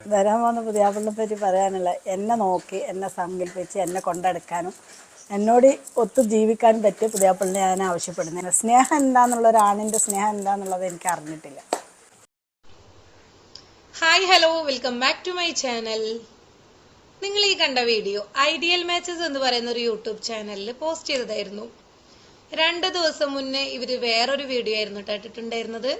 വരാൻ പോകുന്ന പുതിയാപ്പിളിനെ പറ്റി പറയാനുള്ള എന്നെ നോക്കി എന്നെ സങ്കല്പിച്ച് എന്നെ കൊണ്ടെടുക്കാനും എന്നോട് ഒത്തു ജീവിക്കാനും പറ്റിയ പുതിയാപ്പിളിനെ ഞാൻ ആവശ്യപ്പെടുന്നില്ല. സ്നേഹം എന്താന്നുള്ള ഒരാണിൻ്റെ സ്നേഹം എന്താന്നുള്ളത് എനിക്ക് അറിഞ്ഞിട്ടില്ല. Hi hello, welcome back to my channel. നിങ്ങൾ ഈ കണ്ട വീഡിയോ ഐഡിയൽ മാച്ചസ് എന്ന് പറയുന്ന ഒരു യൂട്യൂബ് ചാനലിൽ പോസ്റ്റ് ചെയ്തതായിരുന്നു. 2 ദിവസം മുന്നേ ഇവര് വേറൊരു വീഡിയോ ആയിരുന്നു ഇട്ടിട്ടുണ്ടായിരുന്നത്.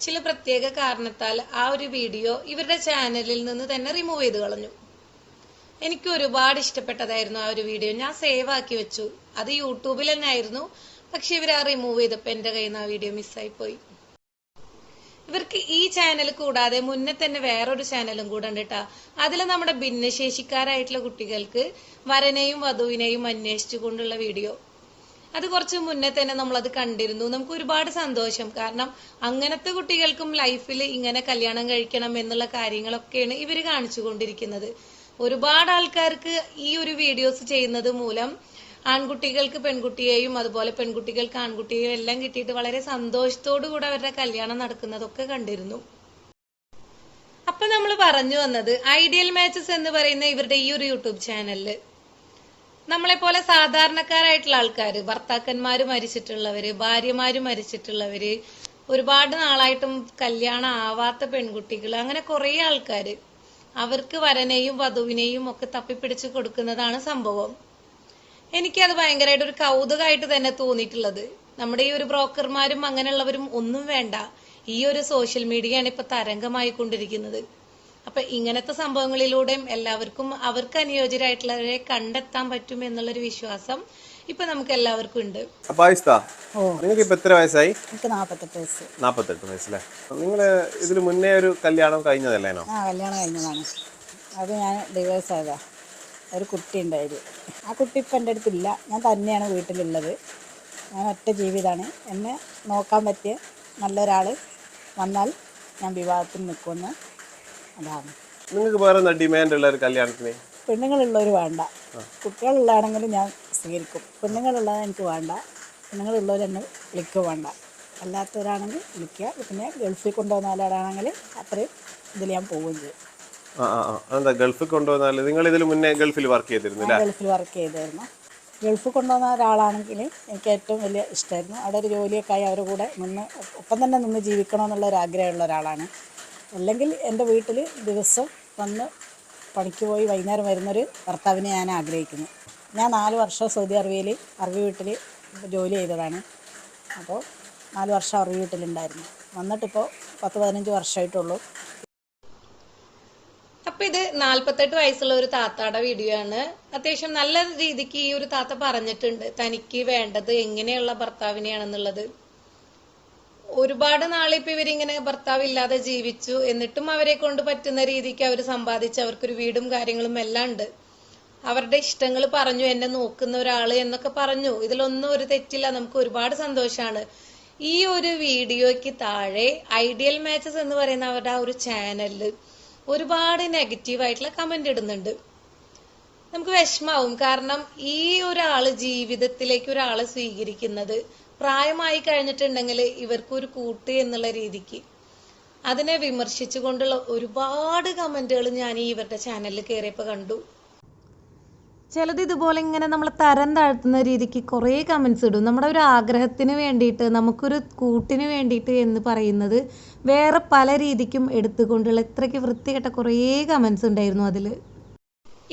ചില പ്രത്യേക കാരണത്താൽ ആ ഒരു വീഡിയോ ഇവരുടെ ചാനലിൽ നിന്ന് തന്നെ റിമൂവ് ചെയ്ത് കളഞ്ഞു. എനിക്ക് ഒരുപാട് ഇഷ്ടപ്പെട്ടതായിരുന്നു ആ ഒരു വീഡിയോ. ഞാൻ സേവ് ആക്കി വെച്ചു. അത് യൂട്യൂബിൽ തന്നെ ആയിരുന്നു. പക്ഷെ ഇവർ ആ റിമൂവ് ചെയ്തപ്പോൾ എൻ്റെ കയ്യിൽ നിന്ന് ആ വീഡിയോ മിസ്സായി പോയി. ഇവർക്ക് ഈ ചാനൽ കൂടാതെ മുന്നേ തന്നെ വേറൊരു ചാനലും കൂടെ ഉണ്ട് കേട്ടോ. അതിൽ നമ്മുടെ ഭിന്നശേഷിക്കാരായിട്ടുള്ള കുട്ടികൾക്ക് വരനെയും വധുവിനെയും അന്വേഷിച്ചു കൊണ്ടുള്ള വീഡിയോ, അത് കുറച്ച് മുന്നേ തന്നെ നമ്മളത് കണ്ടിരുന്നു. നമുക്ക് ഒരുപാട് സന്തോഷം. കാരണം അങ്ങനത്തെ കുട്ടികൾക്കും ലൈഫിൽ ഇങ്ങനെ കല്യാണം കഴിക്കണം എന്നുള്ള കാര്യങ്ങളൊക്കെയാണ് ഇവർ കാണിച്ചു കൊണ്ടിരിക്കുന്നത്. ഒരുപാട് ആൾക്കാർക്ക് ഈ ഒരു വീഡിയോസ് ചെയ്യുന്നത് മൂലം ആൺകുട്ടികൾക്ക് പെൺകുട്ടിയെയും അതുപോലെ പെൺകുട്ടികൾക്ക് ആൺകുട്ടിയെയും എല്ലാം കിട്ടിയിട്ട് വളരെ സന്തോഷത്തോടു കൂടെ അവരുടെ കല്യാണം നടക്കുന്നതൊക്കെ കണ്ടിരുന്നു. അപ്പൊ നമ്മൾ പറഞ്ഞു വന്നത് ഐഡിയൽ മാച്ചസ് എന്ന് പറയുന്ന ഇവരുടെ ഈ ഒരു യൂട്യൂബ് ചാനലില് നമ്മളെ പോലെ സാധാരണക്കാരായിട്ടുള്ള ആൾക്കാര്, ഭർത്താക്കന്മാര് മരിച്ചിട്ടുള്ളവര്, ഭാര്യമാര് മരിച്ചിട്ടുള്ളവര്, ഒരുപാട് നാളായിട്ടും കല്യാണം ആവാത്ത പെൺകുട്ടികൾ, അങ്ങനെ കുറെ ആൾക്കാര്, അവർക്ക് വരനെയും വധുവിനെയും ഒക്കെ തപ്പിപ്പിടിച്ച് കൊടുക്കുന്നതാണ് സംഭവം. എനിക്കത് ഭയങ്കരമായിട്ട് ഒരു കൗതുകമായിട്ട് തന്നെ തോന്നിയിട്ടുള്ളത്. നമ്മുടെ ഈ ഒരു ബ്രോക്കർമാരും അങ്ങനെയുള്ളവരും ഒന്നും വേണ്ട, ഈ ഒരു സോഷ്യൽ മീഡിയയാണ് ഇപ്പൊ തരംഗമായിക്കൊണ്ടിരിക്കുന്നത്. അപ്പൊ ഇങ്ങനത്തെ സംഭവങ്ങളിലൂടെയും എല്ലാവർക്കും അവർക്ക് അനുയോജ്യരായിട്ടുള്ളവരെ കണ്ടെത്താൻ പറ്റും എന്നുള്ളൊരു വിശ്വാസം ഇപ്പൊ നമുക്ക് എല്ലാവർക്കും ഉണ്ട്. നിങ്ങൾക്ക് ഇപ്പൊ എത്ര വയസ്സായി? എനിക്ക് 48 വയസ്സ്. 48 വയസ്സല്ലേ? നിങ്ങൾ ഇതിന് മുന്നേ ഒരു കല്യാണം കഴിഞ്ഞതല്ലേനോ? കല്യാണം കഴിഞ്ഞതാണ്. അത് ഞാൻ ഡിവോഴ്സ് ആയതാ. ഒരു കുട്ടി ഉണ്ടായിരുന്നു. ആ കുട്ടി ഇപ്പം എൻ്റെ അടുത്തില്ല. ഞാൻ തന്നെയാണ് വീട്ടിലുള്ളത്. ഞാൻ ഒറ്റ ജീവിതമാണ്. എന്നെ നോക്കാൻ പറ്റിയ നല്ലൊരാൾ വന്നാൽ ഞാൻ വിവാഹത്തിന് നിൽക്കുമെന്ന്. അതാണ്. നിങ്ങൾക്ക് വേറെ ഡിമാൻഡ് ഉള്ള ഒരു കല്യാണത്തിന്? പെണ്ണുങ്ങളുള്ളവർ വേണ്ട, കുട്ടികളുള്ളതാണെങ്കിലും ഞാൻ സ്വീകരിക്കും. പെണ്ണുങ്ങളുള്ളത് എനിക്ക് വേണ്ട. പെണ്ണുങ്ങളുള്ളവർ എന്നെ വിളിക്കുക വേണ്ട. അല്ലാത്തവരാണെങ്കിൽ വിളിക്കുക. പിന്നെ ഗൾഫിൽ കൊണ്ടുപോകുന്നവരാണെങ്കിൽ അത്രയും ഇതിൽ ഞാൻ പോവുകയും ചെയ്യും. എന്താ ഗൾഫിൽ കൊണ്ടുപോകുന്ന? നിങ്ങൾ ഇതിൽ മുന്നേ ഗൾഫിൽ വർക്ക് ചെയ്തിരുന്നു? ഗൾഫിൽ വർക്ക് ചെയ്തായിരുന്നു. ഗൾഫിൽ കൊണ്ടുവന്ന ഒരാളാണെങ്കിൽ എനിക്ക് ഏറ്റവും വലിയ ഇഷ്ടമായിരുന്നു. അവിടെ ഒരു ജോലിയൊക്കെ ആയി അവരുടെ കൂടെ ഒപ്പം തന്നെ നിന്ന് ജീവിക്കണമെന്നുള്ള ഒരു ആഗ്രഹമുള്ള ഒരാളാണ്. അല്ലെങ്കിൽ എൻ്റെ വീട്ടിൽ ദിവസം വന്ന് പണിക്ക് പോയി വൈകുന്നേരം വരുന്നൊരു ഭർത്താവിനെ ഞാൻ ആഗ്രഹിക്കുന്നു. ഞാൻ 4 വർഷം സൗദി അറേബ്യയിൽ അറബി വീട്ടിൽ ജോലി ചെയ്തതാണ്. അപ്പോൾ 4 വർഷം അറബി വീട്ടിലുണ്ടായിരുന്നു. വന്നിട്ടിപ്പോൾ 10-15 വർഷമായിട്ടുള്ളൂ. അപ്പൊ ഇത് 48 വയസ്സുള്ള ഒരു താത്താടെ വീഡിയോ ആണ്. അത്യാവശ്യം നല്ല രീതിക്ക് ഈ ഒരു താത്ത പറഞ്ഞിട്ടുണ്ട് തനിക്ക് വേണ്ടത് എങ്ങനെയുള്ള ഭർത്താവിനെയാണെന്നുള്ളത്. ഒരുപാട് നാളിപ്പോ ഇവരിങ്ങനെ ഭർത്താവില്ലാതെ ജീവിച്ചു, എന്നിട്ടും അവരെ കൊണ്ട് പറ്റുന്ന രീതിക്ക് അവർ സമ്പാദിച്ച് അവർക്കൊരു വീടും കാര്യങ്ങളും എല്ലാം ഉണ്ട്. അവരുടെ ഇഷ്ടങ്ങൾ പറഞ്ഞു, എന്നെ നോക്കുന്ന ഒരാള് എന്നൊക്കെ പറഞ്ഞു. ഇതിലൊന്നും ഒരു തെറ്റില്ല. നമുക്ക് ഒരുപാട് സന്തോഷമാണ്. ഈ ഒരു വീഡിയോയ്ക്ക് താഴെ ഐഡിയൽ മാച്ചസ് എന്ന് പറയുന്ന അവരുടെ ആ ഒരു ചാനലില് ഒരുപാട് നെഗറ്റീവായിട്ടുള്ള കമന്റ് ഇടുന്നുണ്ട്. നമുക്ക് വിഷമാവും. കാരണം ഈ ഒരാള് ജീവിതത്തിലേക്ക് ഒരാളെ സ്വീകരിക്കുന്നത് പ്രായമായി കഴിഞ്ഞിട്ടുണ്ടെങ്കിൽ ഇവർക്കൊരു കൂട്ട് എന്നുള്ള രീതിക്ക് അതിനെ വിമർശിച്ചുകൊണ്ടുള്ള ഒരുപാട് കമന്റുകൾ ഞാൻ ഈ ഇവരുടെ ചാനലിൽ കയറിയപ്പോൾ കണ്ടു. ചിലത് ഇതുപോലെ ഇങ്ങനെ നമ്മളെ തരം താഴ്ത്തുന്ന രീതിക്ക് കുറേ കമന്റ്സ് ഇടും. നമ്മുടെ ഒരു ആഗ്രഹത്തിന് വേണ്ടിയിട്ട്, നമുക്കൊരു കൂട്ടിന് വേണ്ടിയിട്ട് എന്ന് പറയുന്നത് വേറെ പല രീതിക്കും എടുത്തുകൊണ്ടുള്ള ഇത്രയ്ക്ക് വൃത്തികെട്ട കുറേ കമന്റ്സ് ഉണ്ടായിരുന്നു അതിൽ.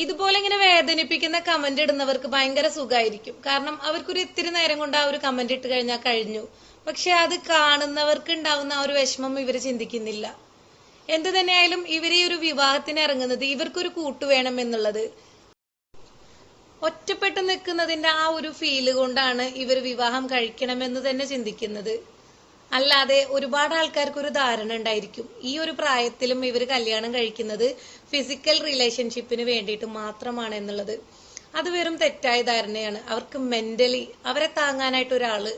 ഇതുപോലെ ഇങ്ങനെ വേദനിപ്പിക്കുന്ന കമന്റ് ഇടുന്നവർക്ക് ഭയങ്കര സുഖമായിരിക്കും. കാരണം അവർക്കൊരു ഇത്തിരി നേരം കൊണ്ട് ആ ഒരു കമന്റ് ഇട്ട് കഴിഞ്ഞാൽ കഴിഞ്ഞു. പക്ഷെ അത് കാണുന്നവർക്ക് ഉണ്ടാവുന്ന ആ ഒരു വിഷമം ഇവർ ചിന്തിക്കുന്നില്ല. എന്തു തന്നെയായാലും ഇവർ ഈ ഒരു വിവാഹത്തിന് ഇറങ്ങുന്നത് ഇവർക്കൊരു കൂട്ടു വേണം എന്നുള്ളത്, ഒറ്റപ്പെട്ട് നിൽക്കുന്നതിന്റെ ആ ഒരു ഫീല് കൊണ്ടാണ് ഇവർ വിവാഹം കഴിക്കണമെന്ന് തന്നെ ചിന്തിക്കുന്നത്. അല്ലാതെ ഒരുപാട് ആൾക്കാർക്ക് ഒരു ധാരണ ഉണ്ടായിരിക്കും ഈ ഒരു പ്രായത്തിലും ഇവർ കല്യാണം കഴിക്കുന്നത് ഫിസിക്കൽ റിലേഷൻഷിപ്പിന് വേണ്ടിയിട്ട് മാത്രമാണ് എന്നുള്ളത്. അത് വെറും തെറ്റായ ധാരണയാണ്. അവർക്ക് മെന്റലി അവരെ താങ്ങാനായിട്ട് ഒരാള്,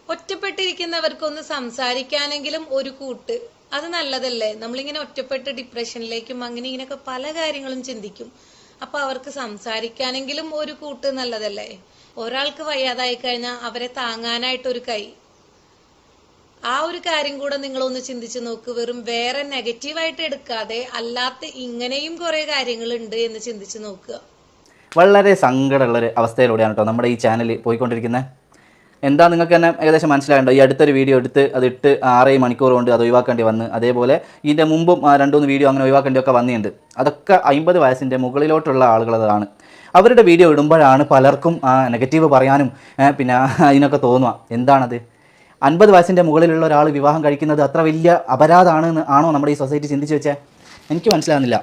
ഒറ്റപ്പെട്ടിരിക്കുന്നവർക്കൊന്ന് സംസാരിക്കാനെങ്കിലും ഒരു കൂട്ട്, അത് നല്ലതല്ലേ? നമ്മളിങ്ങനെ ഒറ്റപ്പെട്ട് ഡിപ്രഷനിലേക്കും അങ്ങനെ ഇങ്ങനെയൊക്കെ പല കാര്യങ്ങളും ചിന്തിക്കും. അപ്പൊ അവർക്ക് സംസാരിക്കാനെങ്കിലും ഒരു കൂട്ട് നല്ലതല്ലേ? ഒരാൾക്ക് വയ്യാതായി കഴിഞ്ഞാൽ അവരെ താങ്ങാനായിട്ടൊരു കൈ, ആ ഒരു കാര്യം കൂടെ നിങ്ങളൊന്ന് ചിന്തിച്ചു നോക്ക്. വെറും വേറെ നെഗറ്റീവായിട്ട് എടുക്കാതെ അല്ലാത്ത ഇങ്ങനെയും കുറെ കാര്യങ്ങളുണ്ട് എന്ന് ചിന്തിച്ചു നോക്കുക. വളരെ സങ്കടമുള്ളൊരു അവസ്ഥയിലൂടെയാണ് കേട്ടോ നമ്മുടെ ഈ ചാനൽ പോയിക്കൊണ്ടിരിക്കുന്നത്. എന്താ നിങ്ങൾക്ക് തന്നെ ഏകദേശം മനസ്സിലായിട്ടുണ്ടോ? ഈ അടുത്തൊരു വീഡിയോ എടുത്ത് അതിട്ട് 6 മണിക്കൂർ കൊണ്ട് അത് ഒഴിവാക്കേണ്ടി വന്ന്, അതേപോലെ ഇതിൻ്റെ മുമ്പും 2-3 വീഡിയോ അങ്ങനെ ഒഴിവാക്കേണ്ടിയൊക്കെ വന്നിട്ടുണ്ട്. അതൊക്കെ 50 വയസ്സിൻ്റെ മുകളിലോട്ടുള്ള ആളുകളതാണ്. അവരുടെ വീഡിയോ ഇടുമ്പോഴാണ് പലർക്കും നെഗറ്റീവ് പറയാനും പിന്നെ അതിനൊക്കെ തോന്നുക. എന്താണത്? 50 വയസ്സിൻ്റെ മുകളിലുള്ള ഒരാൾ വിവാഹം കഴിക്കുന്നത് അത്ര വലിയ അപരാധമാണെന്ന് ആണോ നമ്മുടെ ഈ സൊസൈറ്റി ചിന്തിച്ച് വെച്ചേ? എനിക്ക് മനസ്സിലാകുന്നില്ല.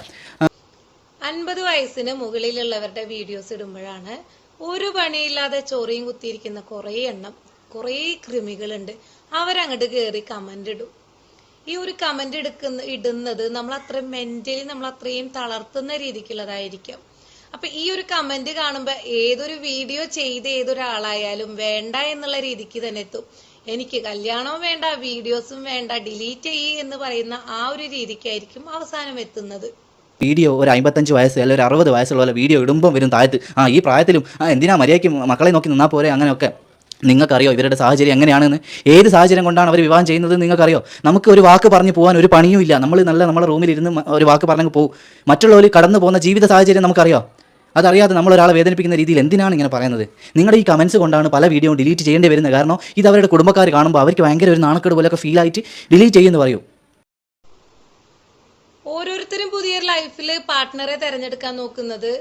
50 വയസ്സിന് മുകളിലുള്ളവരുടെ വീഡിയോസ് ഇടുമ്പോഴാണ് ഒരു പണിയില്ലാതെ ചൊറിയും കുത്തിയിരിക്കുന്ന കുറേ കൃമികളുണ്ട്. അവരങ്ങോട്ട് കയറി കമന്റ് ഇടും. ഈ ഒരു കമന്റ് ഇടുന്നത് നമ്മൾ അത്രയും മെന്റലി നമ്മൾ അത്രയും തളർത്തുന്ന രീതിക്കുള്ളതായിരിക്കാം. അപ്പൊ ഈ ഒരു കമന്റ് കാണുമ്പോ ഏതൊരു വീഡിയോ ചെയ്ത ഏതൊരാളായാലും വേണ്ട എന്നുള്ള രീതിക്ക് തന്നെ എത്തും. എനിക്ക് കല്യാണവും വേണ്ട, വീഡിയോസും വേണ്ട, ഡിലീറ്റ് ചെയ്യ് എന്ന് പറയുന്ന ആ ഒരു രീതിക്കായിരിക്കും അവസാനം എത്തുന്നത്. വീഡിയോ ഒരു 55 വയസ്സ് അല്ലെങ്കിൽ ഒരു 60 വയസ്സുള്ള വീഡിയോ ഇടുമ്പം വരും താഴത്ത്, ഈ പ്രായത്തിലും എന്തിനാ മര്യാദയ്ക്ക് മക്കളെ നോക്കി നിന്നാൽ പോരെ, അങ്ങനെയൊക്കെ. നിങ്ങൾക്കറിയോ ഇവരുടെ സാഹചര്യം എങ്ങനെയാണെന്ന്? ഏത് സാഹചര്യം കൊണ്ടാണ് അവർ വിവാഹം ചെയ്യുന്നത് നിങ്ങൾക്കറിയോ? നമുക്ക് ഒരു വാക്ക് പറഞ്ഞു പോകാൻ ഒരു പണിയും ഇല്ല. നമ്മൾ നമ്മുടെ റൂമിലിരുന്ന് ഒരു വാക്ക് പറഞ്ഞു പോകും. മറ്റുള്ളവർ കടന്നു പോകുന്ന ജീവിത സാഹചര്യം നമുക്കറിയോ? അതറിയാതെ നമ്മളൊരാളെ വേദനിപ്പിക്കുന്ന രീതിയിൽ എന്തിനാണ് ഇങ്ങനെ പറയുന്നത്? നിങ്ങളുടെ ഈ കമൻസ് കൊണ്ടാണ് പല വീഡിയോ ഡിലീറ്റ് ചെയ്യേണ്ടി വരുന്നത്. കാരണം ഇത് അവരുടെ കുടുംബക്കാർ കാണുമ്പോൾ അവർക്ക് ഭയങ്കര ഒരു നാണക്കേട് പോലെയൊക്കെ ഫീൽ ആയിട്ട് ഡിലീറ്റ് ചെയ്യുമെന്ന് പറയൂ. ഓരോരുത്തരും പുതിയ ലൈഫിൽ പാർട്ട്ണറെ തിരഞ്ഞെടുക്കാൻ നോക്കുന്നത്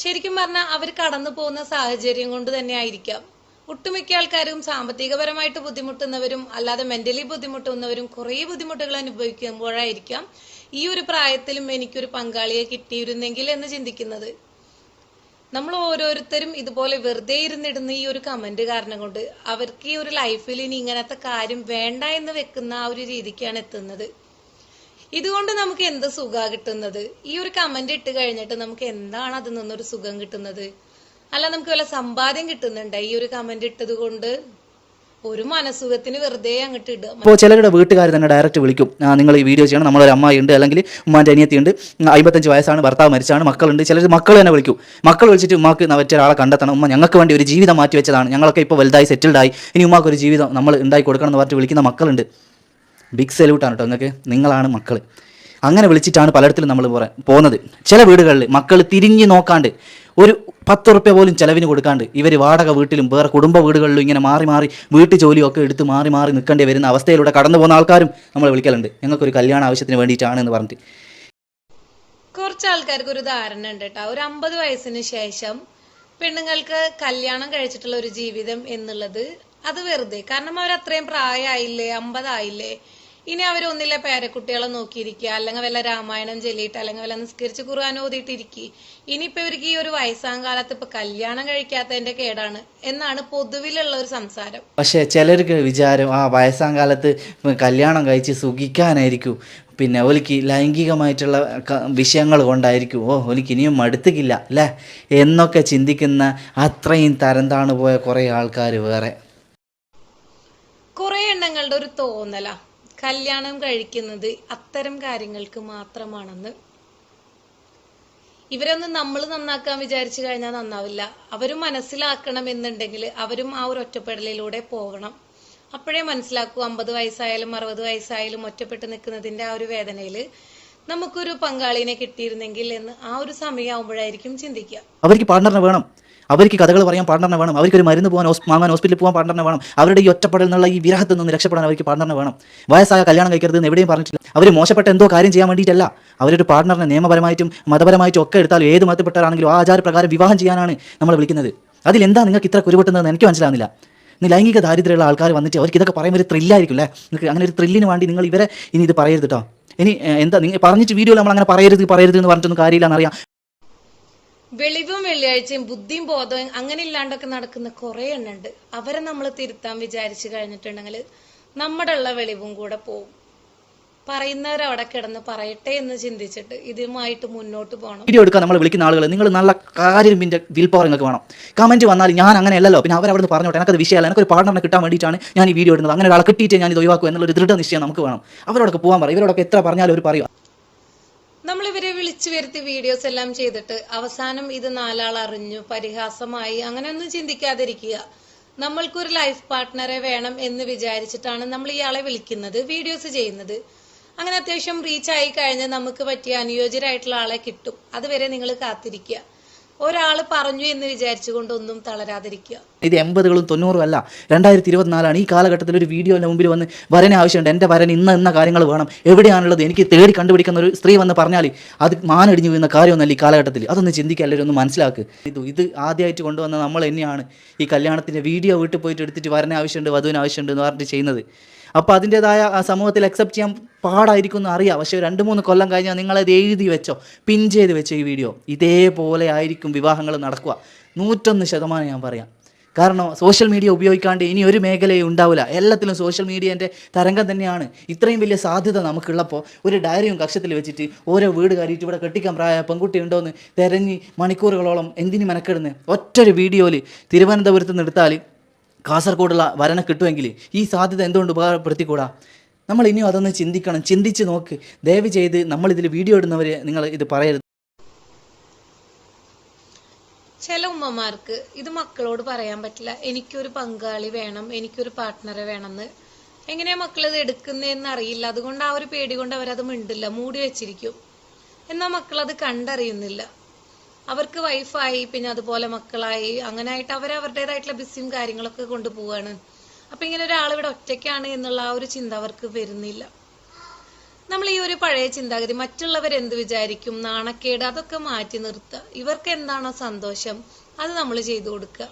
ശരിക്കും പറഞ്ഞാൽ അവർ കടന്നു പോകുന്ന സാഹചര്യം കൊണ്ട് തന്നെ ആയിരിക്കാം. ഒട്ടുമിക്ക ആൾക്കാരും സാമ്പത്തികപരമായിട്ട് ബുദ്ധിമുട്ടുന്നവരും അല്ലാതെ മെന്റലി ബുദ്ധിമുട്ടുന്നവരും കുറേ ബുദ്ധിമുട്ടുകൾ അനുഭവിക്കുമ്പോഴായിരിക്കാം ഈ ഒരു പ്രായത്തിലും എനിക്കൊരു പങ്കാളിയെ കിട്ടിയിരുന്നെങ്കിൽ എന്ന് ചിന്തിക്കുന്നത്. നമ്മൾ ഓരോരുത്തരും ഇതുപോലെ വെറുതെ ഇരുന്നിടുന്ന ഈ ഒരു കമന്റ് കാരണം കൊണ്ട് അവർക്ക് ഈ ഒരു ലൈഫിൽ ഇനി ഇങ്ങനത്തെ കാര്യം വേണ്ട എന്ന് വെക്കുന്ന ആ ഒരു രീതിക്കാണ് എത്തുന്നത്. ഇതുകൊണ്ട് നമുക്ക് എന്ത് സുഖ കിട്ടുന്നത്? ഈ ഒരു കമന്റ് ഇട്ട് കഴിഞ്ഞിട്ട് നമുക്ക് എന്താണ് അതിൽ നിന്നൊരു സുഖം കിട്ടുന്നത്? അല്ല, നമുക്ക് വല്ല സമ്പാദ്യം കിട്ടുന്നുണ്ട് ഈ ഒരു കമന്റ് ഇട്ടത് കൊണ്ട്? ഒരു മനസുഖത്തിന് വെറുതെ അങ്ങോട്ട് ഇടുക. അപ്പോൾ ചിലരുടെ വീട്ടുകാർ തന്നെ ഡയറക്റ്റ് വിളിക്കും, നിങ്ങൾ ഈ വീഡിയോ ചെയ്യണം, നമ്മളൊരു അമ്മയുണ്ട് അല്ലെങ്കിൽ ഉമ്മാൻ്റെ അനിയത്തിയുണ്ട്, 55 വയസ്സാണ്, ഭർത്താവ് മരിച്ചാണ്, മക്കളുണ്ട്. ചിലർ മക്കൾ തന്നെ വിളിക്കും. മക്കൾ വിളിച്ചിട്ട് ഉമ്മാക്ക് മറ്റൊരാളെ കണ്ടെത്തണം, ഉമ്മ ഞങ്ങൾക്ക് വേണ്ടി ഒരു ജീവിതം മാറ്റി വെച്ചതാണ്, ഞങ്ങളൊക്കെ ഇപ്പോൾ വലുതായി സെറ്റിൽഡായി, ഇനി ഉമ്മാക്ക് ഒരു ജീവിതം നമ്മൾ ഉണ്ടാക്കി കൊടുക്കണം എന്ന് പറഞ്ഞിട്ട് വിളിക്കുന്ന മക്കളുണ്ട്. ബിഗ് സല്യൂട്ടാണ് കേട്ടോ നിങ്ങൾക്ക്. നിങ്ങളാണ് മക്കൾ. അങ്ങനെ വിളിച്ചിട്ടാണ് പലയിടത്തിലും നമ്മൾ പോകുന്നത്. ചില വീടുകളിൽ മക്കൾ തിരിഞ്ഞ് നോക്കാണ്ട് ഒരു 10 റുപ്യ പോലും ചിലവിന് കൊടുക്കാണ്ട് ഇവർ വാടക വീട്ടിലും വേറെ കുടുംബ വീടുകളിലും ഇങ്ങനെ മാറി മാറി വീട്ടു ജോലിയൊക്കെ എടുത്ത് മാറി മാറി നിൽക്കേണ്ടി വരുന്ന അവസ്ഥയിലൂടെ കടന്നു പോകുന്ന ആൾക്കാരും നമ്മൾ വിളിക്കലുണ്ട്. ഞങ്ങൾക്കൊരു കല്യാണ ആവശ്യത്തിന് വേണ്ടിയിട്ടാണ് എന്ന് പറഞ്ഞിട്ട്. കുറച്ച് ആൾക്കാർക്ക് ഒരു ധാരണ ഉണ്ട് കേട്ടോ, ഒരു 50 വയസ്സിന് ശേഷം പെണ്ണുങ്ങൾക്ക് കല്യാണം കഴിച്ചിട്ടുള്ള ഒരു ജീവിതം എന്നുള്ളത് അത് വെറുതെ. കാരണം അവർ അത്രയും പ്രായമായില്ലേ, 50 ആയില്ലേ, ഇനി അവരൊന്നില്ല പേരക്കുട്ടികളെ നോക്കിയിരിക്കുക, അല്ലെങ്കിൽ വല്ല രാമായണം ചൊല്ലിയിട്ട് അല്ലെങ്കിൽ വല്ല നിസ്കരിച്ച് ഖുർആൻ ഓതിയിട്ടിരിക്കുക. ഇനിയിപ്പോ ഇവർക്ക് ഈ ഒരു വയസ്സാം കാലത്ത് ഇപ്പൊ കല്യാണം കഴിക്കാത്തതിന്റെ കേടാണ് എന്നാണ് പൊതുവിലുള്ള ഒരു സംസാരം. പക്ഷേ ചിലർക്ക് വിചാരം വയസ്സാം കാലത്ത് കല്യാണം കഴിച്ച് സുഖിക്കാനായിരിക്കും, പിന്നെ ഒലിക്ക് ലൈംഗികമായിട്ടുള്ള വിഷയങ്ങൾ കൊണ്ടായിരിക്കും, ഒലിക്ക് ഇനിയും മടുത്തിക്കില്ല അല്ലേ എന്നൊക്കെ ചിന്തിക്കുന്ന അത്രയും തരം താണു പോയ കുറേ ആൾക്കാർ വേറെ. കുറെ എണ്ണങ്ങളുടെ ഒരു തോന്നല കല്യാണം കഴിക്കുന്നത് അത്തരം കാര്യങ്ങൾക്ക് മാത്രമാണെന്ന്. ഇവരൊന്നും നമ്മൾ നന്നാക്കാൻ വിചാരിച്ചു കഴിഞ്ഞാൽ നന്നാവില്ല. അവരും മനസ്സിലാക്കണം എന്നുണ്ടെങ്കിൽ അവരും ആ ഒരു ഒറ്റപ്പെടലിലൂടെ പോകണം. അപ്പോഴേ മനസ്സിലാക്കൂ 50 വയസ്സായാലും 60 വയസ്സായാലും ഒറ്റപ്പെട്ട് നിൽക്കുന്നതിന്റെ ആ ഒരു വേദനയിൽ നമുക്കൊരു പങ്കാളിനെ കിട്ടിയിരുന്നെങ്കിൽ എന്ന് ആ ഒരു സമയമാകുമ്പോഴായിരിക്കും ചിന്തിക്കുക. അവർക്ക് പാർട്ണറിനെ വേണം, അവർക്ക് കഥകൾ പറയാൻ പാർട്ണറിനെ വേണം, അവർക്കൊരു മരുന്ന് വാങ്ങാൻ ഹോസ്പിറ്റലിൽ പോകാൻ പാർട്ണറിനെ വേണം, അവരുടെ ഈ ഒറ്റപ്പെടൽ എന്നുള്ള ഈ വിരഹത്തിൽ നിന്ന് രക്ഷപ്പെടാൻ അവർക്ക് പാർട്ണറിനെ വേണം. വയസ്സായ കല്യാണം കഴിക്കരുതെന്ന് എവിടെയും പറഞ്ഞിട്ടില്ല. അവർ മോശപ്പെട്ട എന്തോ കാര്യം ചെയ്യാൻ വേണ്ടിയിട്ടല്ല, അവരൊരു പാർട്ണറിനെ നിയമപരമായിട്ടും മതപരമായിട്ടും ഒക്കെ എടുത്താലും ഏത് മതപ്പെട്ടവരാണെങ്കിലും ആ ആചാരപ്രകാരം വിവാഹം ചെയ്യാനാണ് നമ്മൾ വിളിക്കുന്നത്. അതിലെന്താ നിങ്ങൾക്ക് ഇത്ര കുരുപൊട്ടുന്നതെന്ന് എനിക്ക് മനസ്സിലാകുന്നില്ല. ലൈംഗിക ദാരിദ്ര്യമുള്ള ആൾക്കാർ വന്നിട്ട് അവർക്ക് ഇതൊക്കെ പറയുമ്പോൾ ഒരു ത്രില്ലായിരിക്കും അല്ലേ? നിങ്ങൾക്ക് അങ്ങനെ ഒരു ത്രില്ലിന് വേണ്ടി നിങ്ങൾ ഇവരെ ഇനി ഇത് പറയരുത് കേട്ടോ. ഇനി എന്താ നിങ്ങൾ പറഞ്ഞിട്ട് വീഡിയോയിൽ നമ്മൾ അങ്ങനെ പറയരുത് എന്ന് പറഞ്ഞിട്ടൊന്നും കാര്യമില്ലെന്നറിയാം. വെളിവും വെള്ളിയാഴ്ചയും ബുദ്ധിയും ബോധവും അങ്ങനെ ഇല്ലാണ്ടൊക്കെ നടക്കുന്ന കുറെ എണ്ണുണ്ട്. അവരെ നമ്മൾ തിരുത്താൻ വിചാരിച്ചു കഴിഞ്ഞിട്ടുണ്ടെങ്കിൽ നമ്മുടെ ഉള്ള വെളിവും കൂടെ പോവും. പറയുന്നവരവിടെ കിടന്ന് പറയട്ടെ എന്ന് ചിന്തിച്ചിട്ട് ഇതുമായിട്ട് മുന്നോട്ട് പോകണം. വീഡിയോ എടുക്കാൻ നമ്മൾ വിളിക്കുന്ന ആളുകൾ നിങ്ങൾ നല്ല കാര്യം വിൽ പവർ നിങ്ങൾക്ക് വേണം. കമന്റ് വന്നാൽ ഞാൻ അങ്ങനെ അല്ലല്ലോ, പിന്നെ അവരവിടെ നിന്ന് പറഞ്ഞോട്ടെ, എനിക്കത് വിഷയമല്ല, എനിക്കൊരു പാർട്ണറിനെ കിട്ടാൻ വേണ്ടിയിട്ടാണ് ഞാൻ ഈ വീഡിയോ ഇടുന്നത്, അങ്ങനെ ഒരാളെ കിട്ടിയിട്ട് ഞാൻ ഇത് ഒഴിവാക്കും എന്നുള്ളൊരു ദൃഢനിശ്ചയം നമുക്ക് വേണം. അവരോടൊക്കെ പോകാൻ പറയും. ഇവരോടൊക്കെ എത്ര പറഞ്ഞാലും അവർ പറയും. നമ്മൾ ഇവരെ വിളിച്ചു വരുത്തി വീഡിയോസ് എല്ലാം ചെയ്തിട്ട് അവസാനം ഇത് 4 ആൾ അറിഞ്ഞു പരിഹാസമായി അങ്ങനെയൊന്നും ചിന്തിക്കാതിരിക്കുക. നമ്മൾക്കൊരു ലൈഫ് പാർട്ട്ണറെ വേണം എന്ന് വിചാരിച്ചിട്ടാണ് നമ്മൾ ഇയാളെ വിളിക്കുന്നത്, വീഡിയോസ് ചെയ്യുന്നത്. അങ്ങനെ അത്യാവശ്യം റീച്ച് ആയി കഴിഞ്ഞ് നമുക്ക് പറ്റിയ അനുയോജ്യരായിട്ടുള്ള ആളെ കിട്ടും. അതുവരെ നിങ്ങൾ കാത്തിരിക്കുക. ഒരാൾ പറഞ്ഞു എന്ന് വിചാരിച്ചുകൊണ്ടൊന്നും തളരാതിരിക്കുക. ഇത് 80-കളും 90-ഉം അല്ല, 2024 ഈ കാലഘട്ടത്തിൽ ഒരു വീഡിയോയുടെ മുമ്പിൽ വന്ന് വരനെ ആവശ്യമുണ്ട്, എൻ്റെ വരൻ ഇന്ന കാര്യങ്ങൾ വേണം, എവിടെയാണുള്ളത് എനിക്ക് തേടി കണ്ടുപിടിക്കുന്ന ഒരു സ്ത്രീ വന്ന് പറഞ്ഞാൽ അത് മാനടിഞ്ഞു വീഴുന്ന കാര്യമൊന്നുമല്ല ഈ കാലഘട്ടത്തിൽ. അതൊന്ന് ചിന്തിക്കുക, എല്ലാവരും ഒന്ന് മനസ്സിലാക്കുക. ഇത് ആദ്യമായിട്ട് കൊണ്ടുവന്ന നമ്മൾ തന്നെയാണ് ഈ കല്യാണത്തിൻ്റെ വീഡിയോ വീട്ടിൽ പോയിട്ട് എടുത്തിട്ട് വരനെ ആവശ്യമുണ്ട്, വധുവിന് ആവശ്യമുണ്ട് എന്ന് പറഞ്ഞിട്ട് ചെയ്യുന്നത്. അപ്പോൾ അതിൻ്റേതായ സമൂഹത്തിൽ അക്സെപ്റ്റ് ചെയ്യാൻ പാടായിരിക്കും എന്ന് അറിയാം. പക്ഷേ 2-3 കൊല്ലം കഴിഞ്ഞാൽ നിങ്ങളത് എഴുതി വെച്ചോ, പിൻ ചെയ്ത് വെച്ചോ ഈ വീഡിയോ. ഇതേപോലെ ആയിരിക്കും വിവാഹങ്ങൾ നടക്കുക, 101% ഞാൻ പറയാം. കാരണം സോഷ്യൽ മീഡിയ ഉപയോഗിക്കാണ്ട് ഇനി ഒരു മേഖലയും ഉണ്ടാവില്ല. എല്ലാത്തിലും സോഷ്യൽ മീഡിയേൻ്റെ തരംഗം തന്നെയാണ്. ഇത്രയും വലിയ സാധ്യത നമുക്കുള്ളപ്പോൾ ഒരു ഡയറിയും കക്ഷത്തിൽ വെച്ചിട്ട് ഓരോ വീട് കയറിയിട്ട് ഇവിടെ കെട്ടിക്കാൻ പ്രായ പെൺകുട്ടി ഉണ്ടോയെന്ന് തിരഞ്ഞ് മണിക്കൂറുകളോളം എന്തിനു മെനക്കെടുന്ന് ഒറ്റൊരു വീഡിയോയിൽ തിരുവനന്തപുരത്ത് നിന്ന് എടുത്താൽ കാസർഗോഡുള്ള വരനെ കിട്ടുമെങ്കിൽ ഈ സാധ്യത എന്തുകൊണ്ട് ഉപകാരപ്പെടുത്തിക്കൂടാ? നമ്മൾ ഇനിയും അതൊന്ന് ചിന്തിക്കണം, ചിന്തിച്ച് നോക്ക്. ദയവ് ചെയ്ത് നമ്മളിതിൽ വീഡിയോ ഇടുന്നവർ നിങ്ങൾ ഇത് പറയരുത്. ചില ഉമ്മമാർക്ക് ഇത് മക്കളോട് പറയാൻ പറ്റില്ല, എനിക്കൊരു പങ്കാളി വേണം, എനിക്കൊരു പാർട്ട്ണറെ വേണമെന്ന്. എങ്ങനെയാ മക്കളത് എടുക്കുന്നതെന്ന് അറിയില്ല. അതുകൊണ്ട് ആ ഒരു പേടി കൊണ്ട് അവരത് മിണ്ടില്ല, മൂടി വെച്ചിരിക്കും. എന്നാൽ മക്കളത് കണ്ടറിയുന്നില്ല. അവർക്ക് വൈഫായി, പിന്നെ അതുപോലെ മക്കളായി, അങ്ങനെ ആയിട്ട് അവരവരുടേതായിട്ടുള്ള ബിസിയും കാര്യങ്ങളൊക്കെ കൊണ്ടുപോവാണ്. അപ്പൊ ഇങ്ങനെ ഒരാൾ ഇവിടെ ഒറ്റയ്ക്കാണ് എന്നുള്ള ആ ഒരു ചിന്ത അവർക്ക് വരുന്നില്ല. നമ്മൾ ഈ ഒരു പഴയ ചിന്താഗതി, മറ്റുള്ളവരെന്ത് വിചാരിക്കും, നാണക്കേട്, അതൊക്കെ മാറ്റി നിർത്തുക. ഇവർക്ക് എന്താണോ സന്തോഷം അത് നമ്മൾ ചെയ്തു കൊടുക്കുക.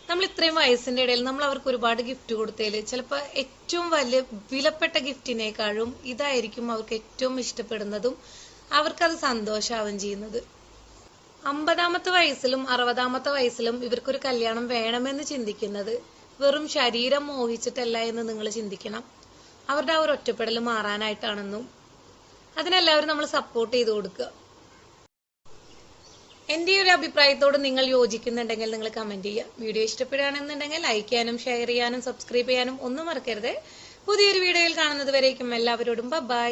നമ്മൾ ഇത്രയും വയസ്സിന്റെ ഇടയിൽ നമ്മൾ അവർക്ക് ഒരുപാട് ഗിഫ്റ്റ് കൊടുത്തതിൽ ചിലപ്പോൾ ഏറ്റവും വലിയ വിലപ്പെട്ട ഗിഫ്റ്റിനേക്കാളും ഇതായിരിക്കും അവർക്ക് ഏറ്റവും ഇഷ്ടപ്പെടുന്നതും അവർക്കത് സന്തോഷമാവുകയും ചെയ്യുന്നത്. 50-ാമത്തെ വയസ്സിലും 60-ാമത്തെ വയസ്സിലും ഇവർക്കൊരു കല്യാണം വേണമെന്ന് ചിന്തിക്കുന്നത് വെറും ശരീരം മോഹിച്ചിട്ടല്ല എന്ന് നിങ്ങൾ ചിന്തിക്കണം. അവരുടെ ആ ഒരു ഒറ്റപ്പെടൽ മാറാനായിട്ടാണെന്നും അതിനെല്ലാവരും നമ്മൾ സപ്പോർട്ട് ചെയ്ത് കൊടുക്കുക. എൻ്റെ ഈ ഒരു അഭിപ്രായത്തോട് നിങ്ങൾ യോജിക്കുന്നുണ്ടെങ്കിൽ നിങ്ങൾ കമന്റ് ചെയ്യുക. വീഡിയോ ഇഷ്ടപ്പെടുകയാണെന്നുണ്ടെങ്കിൽ ലൈക്ക് ചെയ്യാനും ഷെയർ ചെയ്യാനും സബ്സ്ക്രൈബ് ചെയ്യാനും ഒന്നും മറക്കരുത്. പുതിയൊരു വീഡിയോയിൽ കാണുന്നത് വരേക്കും എല്ലാവരോടും ബൈ.